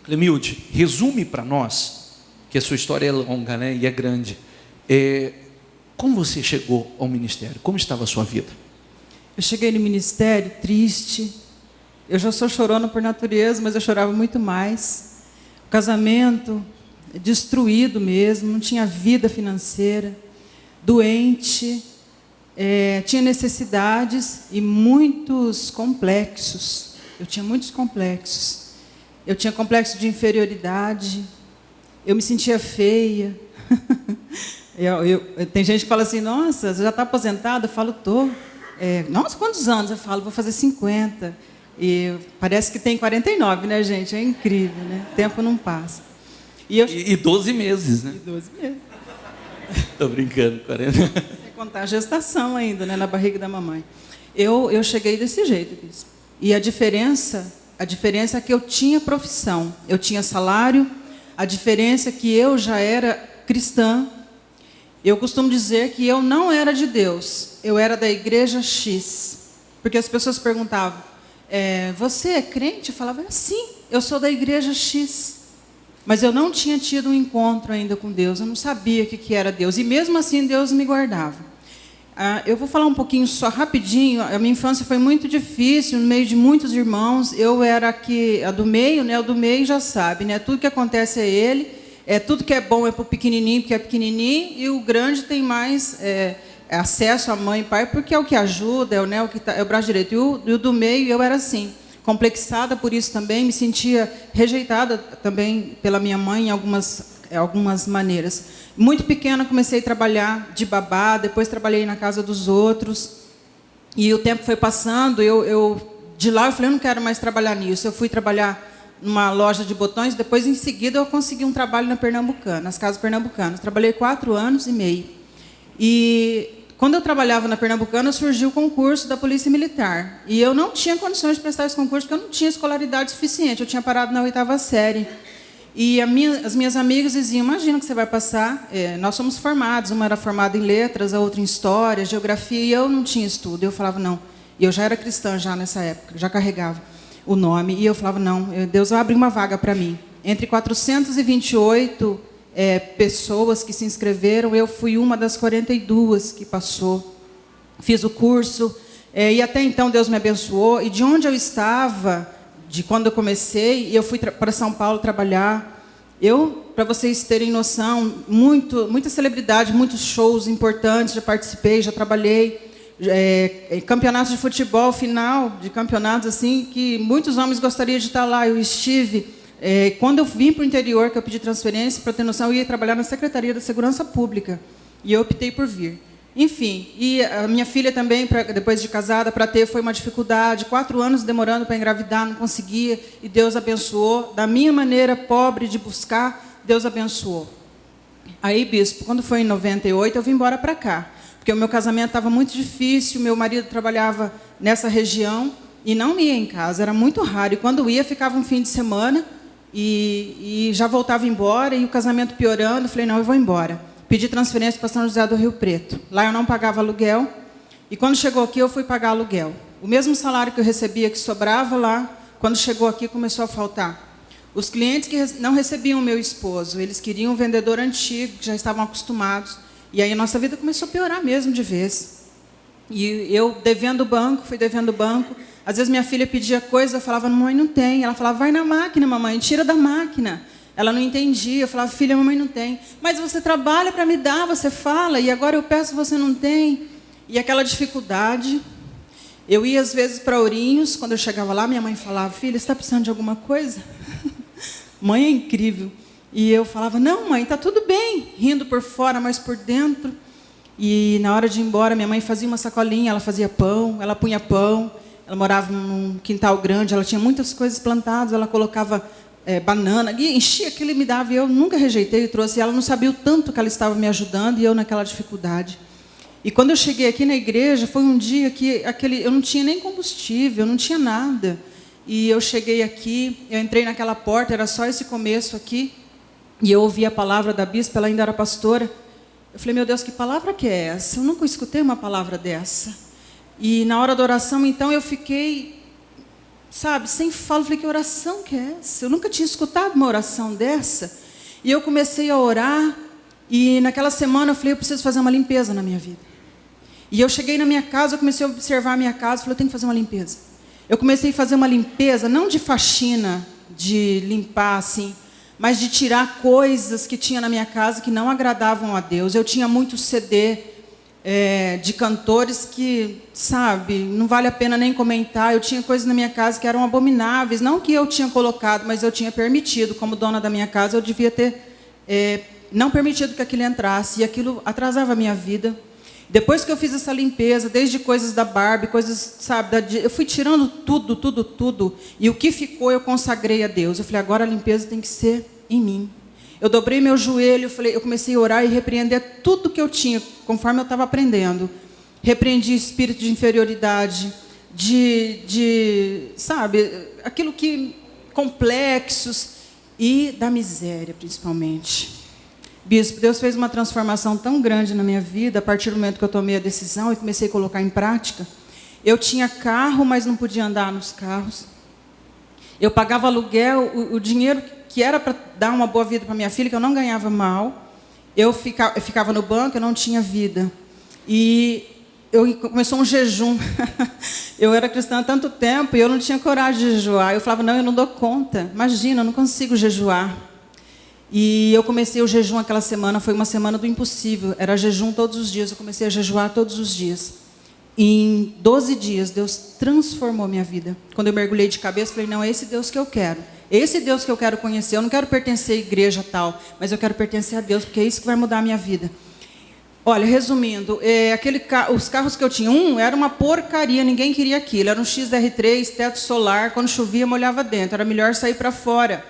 Clemilde, resume para nós, que a sua história é longa, né, e é grande. Como você chegou ao ministério? Como estava a sua vida? Eu cheguei no ministério triste. Eu já sou chorona por natureza, mas eu chorava muito mais. O casamento destruído mesmo, não tinha vida financeira, doente, tinha necessidades e muitos complexos. Eu tinha muitos complexos. Eu tinha complexo de inferioridade, eu me sentia feia. Tem gente que fala assim, nossa, você já está aposentada? Eu falo, estou. Nossa, quantos anos? Eu falo, vou fazer 50. E parece que tem 49, né, gente? É incrível, né? O tempo não passa. E 12 meses, né? E 12 meses. Estou brincando, 40. Sem contar a gestação ainda, né, na barriga da mamãe. Eu cheguei desse jeito, bispo. E a diferença é que eu tinha profissão, eu tinha salário. A diferença é que eu já era cristã. Eu costumo dizer que eu não era de Deus, eu era da igreja X. Porque as pessoas perguntavam, você é crente? Eu falava, sim, eu sou da igreja X. Mas eu não tinha tido um encontro ainda com Deus, eu não sabia o que era Deus. E mesmo assim Deus me guardava. Eu vou falar um pouquinho só rapidinho. A minha infância foi muito difícil, no meio de muitos irmãos. Eu era a do meio, né? O do meio já sabe, né? Tudo que acontece é ele. Tudo que é bom é para o pequenininho, porque é pequenininho. E o grande tem mais acesso à mãe e pai, porque é o que ajuda, é o braço direito. E o do meio, eu era assim, complexada por isso também. Me sentia rejeitada também pela minha mãe em algumas maneiras. Muito pequena comecei a trabalhar de babá, depois trabalhei na casa dos outros. E o tempo foi passando, de lá eu falei, eu não quero mais trabalhar nisso. Eu fui trabalhar numa loja de botões, depois em seguida eu consegui um trabalho na Pernambucana, nas casas pernambucanas. Trabalhei 4 anos e meio. E quando eu trabalhava na Pernambucana, surgiu o concurso da Polícia Militar. E eu não tinha condições de prestar esse concurso, porque eu não tinha escolaridade suficiente, eu tinha parado na 8ª série. E as minhas amigas diziam, imagina que você vai passar, nós somos formados, uma era formada em letras, a outra em história, geografia, e eu não tinha estudo. Eu falava, não. E eu já era cristã já nessa época, já carregava o nome. E eu falava, não, Deus vai abrir uma vaga para mim. Entre 428 pessoas que se inscreveram, eu fui uma das 42 que passou. Fiz o curso, e até então Deus me abençoou. E de onde eu estava, de quando eu comecei, eu fui para São Paulo trabalhar. Para vocês terem noção, muita celebridade, muitos shows importantes, já participei, já trabalhei. Campeonatos de futebol, final de campeonatos, assim, que muitos homens gostariam de estar lá. Eu estive. Quando eu vim para o interior, que eu pedi transferência, para ter noção, eu ia trabalhar na Secretaria da Segurança Pública. E eu optei por vir. Enfim, e a minha filha também, depois de casada, para ter, foi uma dificuldade. 4 anos demorando para engravidar, não conseguia. E Deus abençoou. Da minha maneira pobre de buscar, Deus abençoou. Aí, bispo, quando foi em 98, eu vim embora para cá. Porque o meu casamento estava muito difícil, meu marido trabalhava nessa região e não ia em casa, era muito raro. E quando ia, ficava um fim de semana e já voltava embora, e o casamento piorando. Eu falei, não, eu vou embora. Pedi transferência para São José do Rio Preto. Lá eu não pagava aluguel. E quando chegou aqui, eu fui pagar aluguel. O mesmo salário que eu recebia, que sobrava lá, quando chegou aqui, começou a faltar. Os clientes que não recebiam o meu esposo, eles queriam um vendedor antigo, que já estavam acostumados. E aí a nossa vida começou a piorar mesmo de vez. E eu devendo o banco, fui devendo o banco. Às vezes minha filha pedia coisa, eu falava, mamãe, não tem. Ela falava, vai na máquina, mamãe, tira da máquina. Ela não entendia, eu falava, filha, mamãe não tem. Mas você trabalha para me dar, você fala, e agora eu peço, você não tem. E aquela dificuldade. Eu ia às vezes para Ourinhos, quando eu chegava lá, minha mãe falava, filha, você está precisando de alguma coisa? Mãe é incrível. E eu falava, não, mãe, está tudo bem. Rindo por fora, mas por dentro. E na hora de ir embora, minha mãe fazia uma sacolinha, ela fazia pão, ela punha pão. Ela morava num quintal grande, ela tinha muitas coisas plantadas, ela colocava banana, e enchia aquilo e me dava, e eu nunca rejeitei, eu trouxe. Ela não sabia o tanto que ela estava me ajudando, e eu naquela dificuldade. E quando eu cheguei aqui na igreja, foi um dia que eu não tinha nem combustível, eu não tinha nada. E eu cheguei aqui, eu entrei naquela porta, era só esse começo aqui, e eu ouvi a palavra da bispa, ela ainda era pastora. Eu falei, meu Deus, que palavra que é essa? Eu nunca escutei uma palavra dessa. E na hora da oração, então, eu fiquei sabe, sem fala. Eu falei, que oração que é essa? Eu nunca tinha escutado uma oração dessa. E eu comecei a orar, e naquela semana eu falei, eu preciso fazer uma limpeza na minha vida. E eu cheguei na minha casa, eu comecei a observar a minha casa, falei, eu tenho que fazer uma limpeza. Eu comecei a fazer uma limpeza, não de faxina, de limpar assim, mas de tirar coisas que tinha na minha casa que não agradavam a Deus. Eu tinha muito CD de cantores que, sabe, não vale a pena nem comentar. Eu tinha coisas na minha casa que eram abomináveis, não que eu tinha colocado, mas eu tinha permitido. Como dona da minha casa, eu devia ter não permitido que aquilo entrasse, e aquilo atrasava a minha vida. Depois que eu fiz essa limpeza, desde coisas da Barbie, coisas, sabe, eu fui tirando tudo, e o que ficou eu consagrei a Deus. Eu falei, agora a limpeza tem que ser em mim. Eu dobrei meu joelho, eu comecei a orar e repreender tudo que eu tinha, conforme eu estava aprendendo. Repreendi espírito de inferioridade, sabe, aquilo que, complexos, e da miséria, principalmente. Bispo, Deus fez uma transformação tão grande na minha vida, a partir do momento que eu tomei a decisão e comecei a colocar em prática. Eu tinha carro, mas não podia andar nos carros. Eu pagava aluguel, o dinheiro que era para dar uma boa vida para minha filha, que eu não ganhava mal. Eu ficava no banco, eu não tinha vida. E começou um jejum. Eu era cristã há tanto tempo e eu não tinha coragem de jejuar. Eu falava, não, eu não dou conta. Imagina, eu não consigo jejuar. E eu comecei o jejum aquela semana, foi uma semana do impossível. Era jejum todos os dias, eu comecei a jejuar todos os dias. Em 12 dias, Deus transformou minha vida. Quando eu mergulhei de cabeça, falei, não, é esse Deus que eu quero. Esse Deus que eu quero conhecer. Eu não quero pertencer à igreja tal, mas eu quero pertencer a Deus, porque é isso que vai mudar a minha vida. Olha, resumindo, os carros que eu tinha, era uma porcaria, ninguém queria aquilo. Era um XR3, teto solar, quando chovia, molhava dentro. Era melhor sair para fora.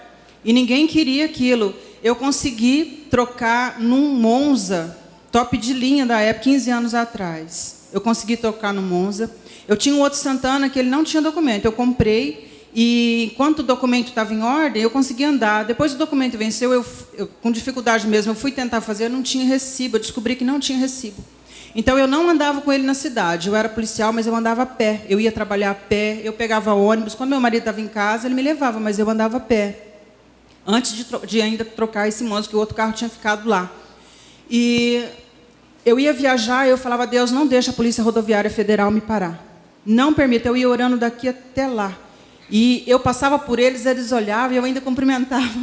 E ninguém queria aquilo. Eu consegui trocar num Monza, top de linha da época, 15 anos atrás. Eu consegui trocar no Monza. Eu tinha um outro Santana que ele não tinha documento. Eu comprei e, enquanto o documento estava em ordem, eu consegui andar. Depois do documento venceu, eu com dificuldade mesmo, eu fui tentar fazer, eu não tinha recibo. Eu descobri que não tinha recibo. Então, eu não andava com ele na cidade. Eu era policial, mas eu andava a pé. Eu ia trabalhar a pé, eu pegava ônibus. Quando meu marido estava em casa, ele me levava, mas eu andava a pé. Antes de ainda trocar esse Monza, que o outro carro tinha ficado lá. E eu ia viajar, eu falava, Deus, não deixa a Polícia Rodoviária Federal me parar. Não permita, eu ia orando daqui até lá. E eu passava por eles, eles olhavam, e eu ainda cumprimentava.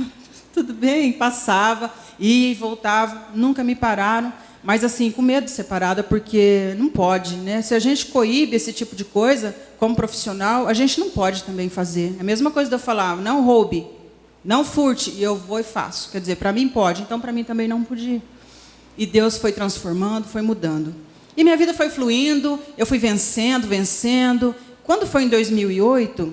Tudo bem, passava, ia e voltava, nunca me pararam. Mas assim, com medo de ser parada, porque não pode, né? Se a gente coíbe esse tipo de coisa, como profissional, a gente não pode também fazer. É a mesma coisa de eu falar, não roube. Não furte, e eu vou e faço. Quer dizer, para mim pode, então para mim também não podia. E Deus foi transformando, foi mudando. E minha vida foi fluindo, eu fui vencendo. Quando foi em 2008,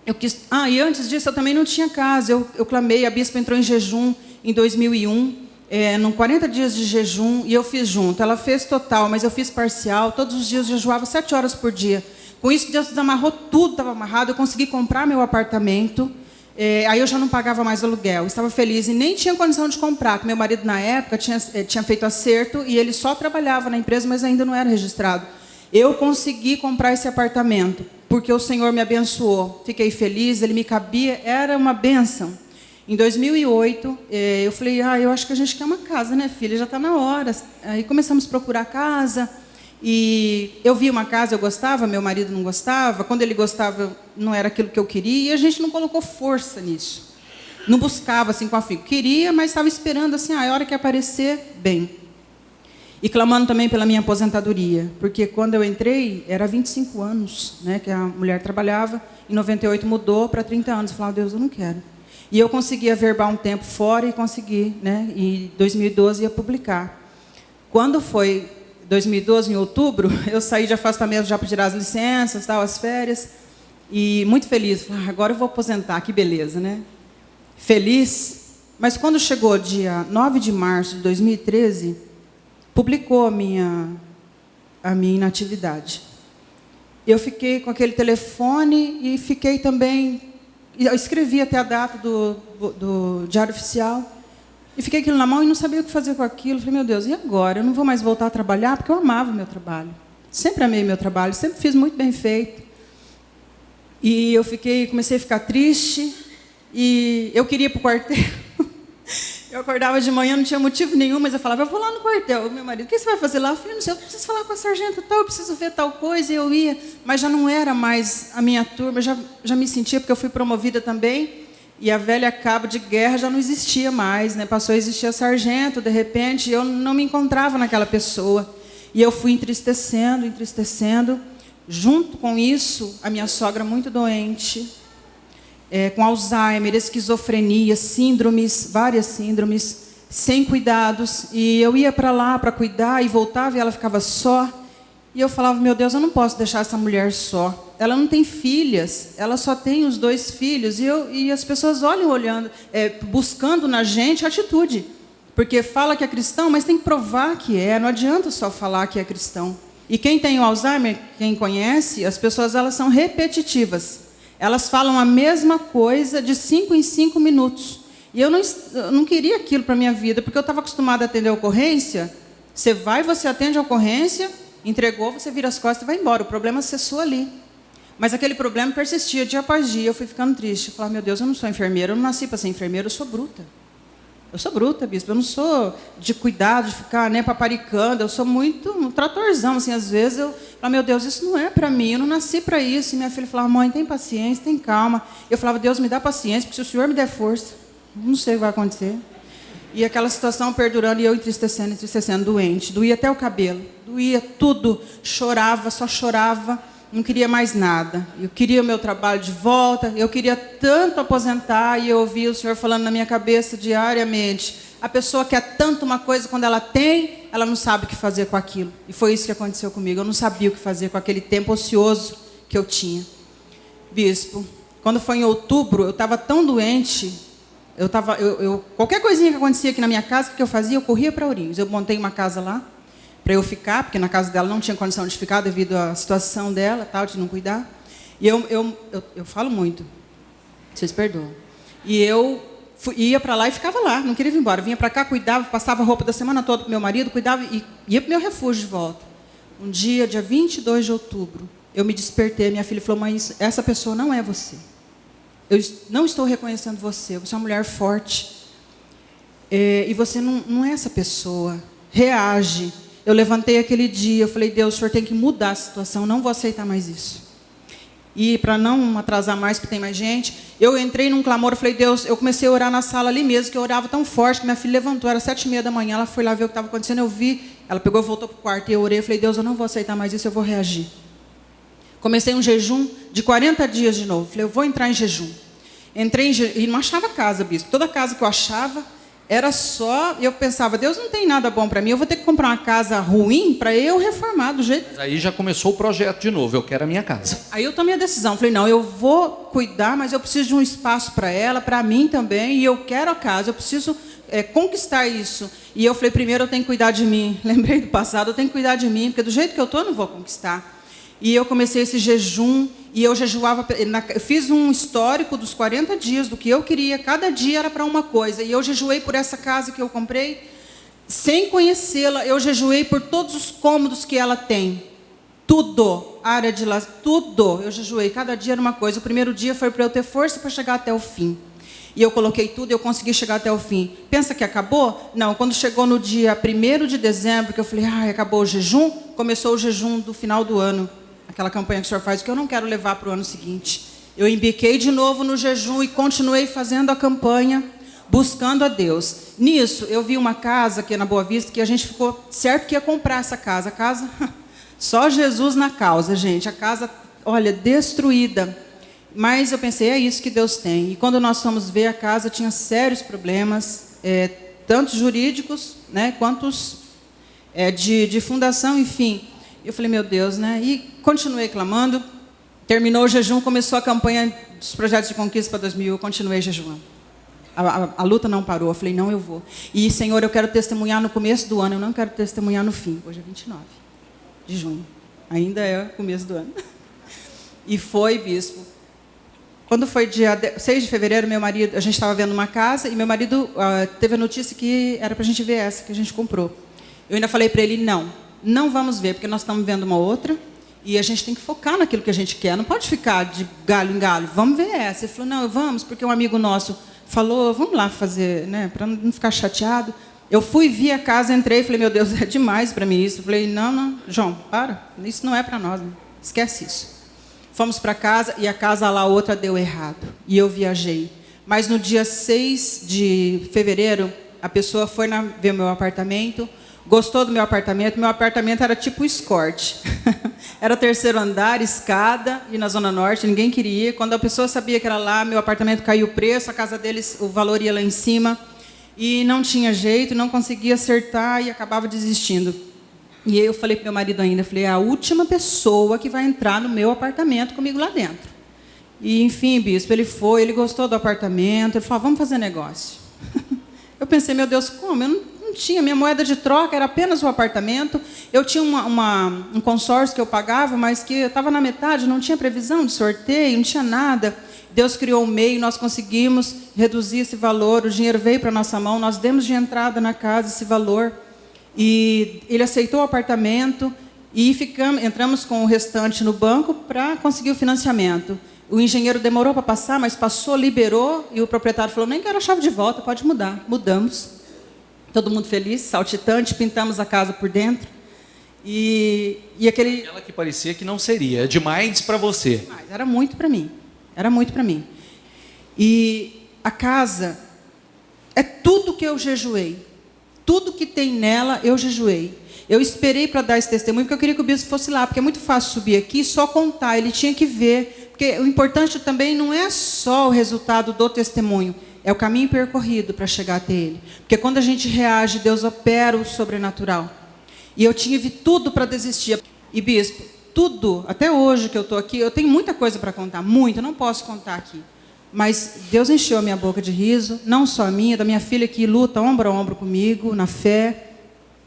eu quis... e antes disso eu também não tinha casa. Eu clamei, a bispa entrou em jejum em 2001, num 40 dias de jejum, e eu fiz junto. Ela fez total, mas eu fiz parcial. Todos os dias eu jejuava 7 horas por dia. Com isso, Deus desamarrou tudo, estava amarrado. Eu consegui comprar meu apartamento. Aí eu já não pagava mais aluguel, estava feliz e nem tinha condição de comprar, porque meu marido na época tinha feito acerto e ele só trabalhava na empresa, mas ainda não era registrado. Eu consegui comprar esse apartamento, porque o Senhor me abençoou. Fiquei feliz, ele me cabia, era uma bênção. Em 2008, eu falei, eu acho que a gente quer uma casa, né, filha? Já está na hora. Aí começamos a procurar casa. E eu vi uma casa, eu gostava, meu marido não gostava. Quando ele gostava, não era aquilo que eu queria. E a gente não colocou força nisso. Não buscava assim com afinco. Queria, mas estava esperando assim, a hora que aparecer, bem. E clamando também pela minha aposentadoria. Porque quando eu entrei, era 25 anos, né, que a mulher trabalhava. Em 98 mudou para 30 anos. Eu falava, Deus, eu não quero. E eu consegui averbar um tempo fora e consegui, né, em 2012 ia publicar. Quando foi 2012, em outubro, eu saí de afastamento já para tirar as licenças, tal, as férias, e muito feliz. Falei, agora eu vou aposentar, que beleza, né? Feliz, mas quando chegou dia 9 de março de 2013, publicou a minha inatividade. Eu fiquei com aquele telefone e fiquei também... Eu escrevi até a data do Diário Oficial, e fiquei aquilo na mão e não sabia o que fazer com aquilo. Falei, meu Deus, e agora? Eu não vou mais voltar a trabalhar, porque eu amava o meu trabalho. Sempre amei meu trabalho, sempre fiz muito bem feito. E eu comecei a ficar triste, e eu queria ir para o quartel. Eu acordava de manhã, não tinha motivo nenhum, mas eu falava, eu vou lá no quartel. O meu marido, o que você vai fazer lá? Eu falei, não sei, eu preciso falar com a sargento tal, eu preciso ver tal coisa, e eu ia. Mas já não era mais a minha turma, eu já me sentia, porque eu fui promovida também, e a velha cabo de guerra já não existia mais, né? Passou a existir a sargento, de repente, eu não me encontrava naquela pessoa. E eu fui entristecendo, entristecendo. Junto com isso, a minha sogra muito doente, com Alzheimer, esquizofrenia, síndromes, várias síndromes, sem cuidados. E eu ia para lá para cuidar e voltava e ela ficava só. E eu falava, meu Deus, eu não posso deixar essa mulher só. Ela não tem filhas, ela só tem os 2 filhos. E as pessoas olhando, buscando na gente atitude. Porque fala que é cristão, mas tem que provar que é. Não adianta só falar que é cristão. E quem tem o Alzheimer, quem conhece, as pessoas elas são repetitivas. Elas falam a mesma coisa de 5 em 5 minutos. E eu não queria aquilo para a minha vida, porque eu estava acostumada a atender a ocorrência. Você vai, você atende a ocorrência, entregou, você vira as costas e vai embora. O problema cessou ali. Mas aquele problema persistia dia após dia. Eu fui ficando triste. Eu falava, meu Deus, eu não sou enfermeira, eu não nasci para ser enfermeira, eu sou bruta. Eu sou bruta, bispo, eu não sou de cuidado, de ficar paparicando, eu sou muito um tratorzão, assim, às vezes eu falo, meu Deus, isso não é para mim, eu não nasci para isso. E minha filha falava, mãe, tem paciência, tem calma. Eu falava, Deus, me dá paciência, porque se o Senhor me der força, não sei o que vai acontecer. E aquela situação perdurando, e eu entristecendo, entristecendo, doente, doía até o cabelo, doía tudo, chorava, só chorava. Não queria mais nada. Eu queria o meu trabalho de volta. Eu queria tanto aposentar. E eu ouvia o Senhor falando na minha cabeça diariamente. A pessoa quer tanto uma coisa, quando ela tem, ela não sabe o que fazer com aquilo. E foi isso que aconteceu comigo. Eu não sabia o que fazer com aquele tempo ocioso que eu tinha. Bispo, quando foi em outubro, eu estava tão doente. Qualquer coisinha que acontecia aqui na minha casa, o que eu fazia? Eu corria para Ourinhos. Eu montei uma casa lá, para eu ficar, porque na casa dela não tinha condição de ficar devido à situação dela, tal, de não cuidar. E eu falo muito, vocês perdoam. E eu ia para lá e ficava lá, não queria vir embora. Vinha para cá, cuidava, passava a roupa da semana toda com meu marido, cuidava e ia para o meu refúgio de volta. Um dia 22 de outubro, eu me despertei, minha filha falou, mãe, essa pessoa não é você. Eu não estou reconhecendo você, você é uma mulher forte. E você não é essa pessoa, reage. Eu levantei aquele dia, eu falei, Deus, o Senhor tem que mudar a situação, não vou aceitar mais isso. E para não atrasar mais, porque tem mais gente, eu entrei num clamor, eu falei, Deus, eu comecei a orar na sala ali mesmo, que eu orava tão forte, que minha filha levantou, era 7h30 da manhã, ela foi lá ver o que estava acontecendo, eu vi, ela pegou e voltou para o quarto, e eu orei, eu falei, Deus, eu não vou aceitar mais isso, eu vou reagir. Comecei um jejum de 40 dias de novo, falei, eu vou entrar em jejum. Entrei em jejum, e não achava casa, bispo, toda casa que eu achava, era só, eu pensava, Deus não tem nada bom para mim, eu vou ter que comprar uma casa ruim para eu reformar do jeito... Mas aí já começou o projeto de novo, eu quero a minha casa. Aí eu tomei a decisão, falei, não, eu vou cuidar, mas eu preciso de um espaço para ela, para mim também, e eu quero a casa, eu preciso conquistar isso. E eu falei, primeiro eu tenho que cuidar de mim, lembrei do passado, eu tenho que cuidar de mim, porque do jeito que eu estou eu não vou conquistar. E eu comecei esse jejum, e eu jejuava, eu fiz um histórico dos 40 dias, do que eu queria, cada dia era para uma coisa, e eu jejuei por essa casa que eu comprei, sem conhecê-la, eu jejuei por todos os cômodos que ela tem, tudo, área de lazer, tudo, eu jejuei, cada dia era uma coisa. O primeiro dia foi para eu ter força para chegar até o fim, e eu coloquei tudo e eu consegui chegar até o fim. Pensa que acabou? Não, quando chegou no dia 1º de dezembro, que eu falei, acabou o jejum, começou o jejum do final do ano. Aquela campanha que o senhor faz, que eu não quero levar para o ano seguinte. Eu embiquei de novo no jejum e continuei fazendo a campanha, buscando a Deus. Nisso, eu vi uma casa aqui na Boa Vista, que a gente ficou certo que ia comprar essa casa. A casa, só Jesus na causa, gente. A casa, olha, destruída. Mas eu pensei, é isso que Deus tem. E quando nós fomos ver, a casa tinha sérios problemas, tanto jurídicos, né, quanto de fundação, enfim. Eu falei, meu Deus, né? E continuei clamando. Terminou o jejum, começou a campanha dos projetos de conquista para 2000. Eu continuei jejuando. A luta não parou. Eu falei, não, eu vou. E, Senhor, eu quero testemunhar no começo do ano. Eu não quero testemunhar no fim. Hoje é 29 de junho. Ainda é começo do ano. E foi, bispo. Quando foi dia 6 de fevereiro, meu marido, a gente estava vendo uma casa e meu marido teve a notícia que era para a gente ver essa que a gente comprou. Eu ainda falei para ele, não vamos ver, porque nós estamos vendo uma outra E a gente tem que focar naquilo que a gente quer. Não pode ficar de galho em galho. Vamos ver essa. Ele falou, não, vamos, porque um amigo nosso falou, vamos lá fazer, né, para não ficar chateado. Eu fui, vi a casa, entrei e falei, meu Deus, é demais para mim isso. Eu falei, não, João, para. Isso não é para nós. Né? Esquece isso. Fomos para casa e a casa lá, outra deu errado. E eu viajei. Mas no dia 6 de fevereiro, a pessoa foi ver o meu apartamento, gostou do meu apartamento era tipo escort. Era 3º andar, escada, e na Zona Norte, ninguém queria. Quando a pessoa sabia que era lá, meu apartamento caiu o preço, a casa deles, o valor ia lá em cima, e não tinha jeito, não conseguia acertar e acabava desistindo. E eu falei para meu marido ainda, falei, é a última pessoa que vai entrar no meu apartamento comigo lá dentro. E, enfim, bispo, ele foi, ele gostou do apartamento, ele falou, vamos fazer negócio. Eu pensei, meu Deus, como? Eu não tinha, minha moeda de troca era apenas o apartamento, eu tinha um consórcio que eu pagava, mas que eu estava na metade, não tinha previsão de sorteio, não tinha nada. Deus criou um meio, nós conseguimos reduzir esse valor, o dinheiro veio para a nossa mão, nós demos de entrada na casa esse valor, e ele aceitou o apartamento, e entramos com o restante no banco para conseguir o financiamento. O engenheiro demorou para passar, mas passou, liberou, e o proprietário falou, nem quero a chave de volta, pode mudar. Mudamos. Todo mundo feliz, saltitante, pintamos a casa por dentro. E aquele... Aquela que parecia que não seria, é demais para você. Era muito para mim. Era muito para mim. E a casa é tudo que eu jejuei. Tudo que tem nela, eu jejuei. Eu esperei para dar esse testemunho, porque eu queria que o bispo fosse lá, porque é muito fácil subir aqui e só contar, ele tinha que ver. Porque o importante também não é só o resultado do testemunho, é o caminho percorrido para chegar até ele. Porque quando a gente reage, Deus opera o sobrenatural. E eu tive tudo para desistir. E, bispo, tudo, até hoje que eu estou aqui, eu tenho muita coisa para contar, muita, eu não posso contar aqui. Mas Deus encheu a minha boca de riso, não só a minha, da minha filha que luta ombro a ombro comigo, na fé,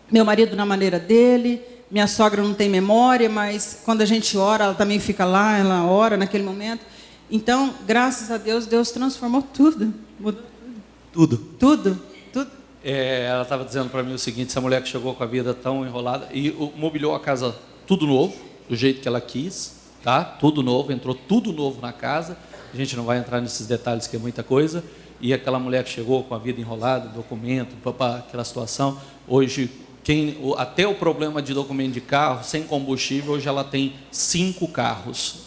meu marido na maneira dele, minha sogra não tem memória, mas quando a gente ora, ela também fica lá, ela ora naquele momento. Então, graças a Deus, Deus transformou tudo. Mudou tudo. Tudo. Ela estava dizendo para mim o seguinte, essa mulher que chegou com a vida tão enrolada, e mobiliou a casa tudo novo, do jeito que ela quis, tá? Tudo novo, entrou tudo novo na casa. A gente não vai entrar nesses detalhes, que é muita coisa. E aquela mulher que chegou com a vida enrolada, documento, aquela situação, hoje... até o problema de documento de carro, sem combustível, hoje ela tem 5 carros.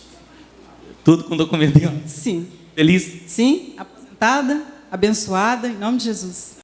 Tudo com documento de carro. Sim. Feliz? Sim, aposentada, abençoada, em nome de Jesus.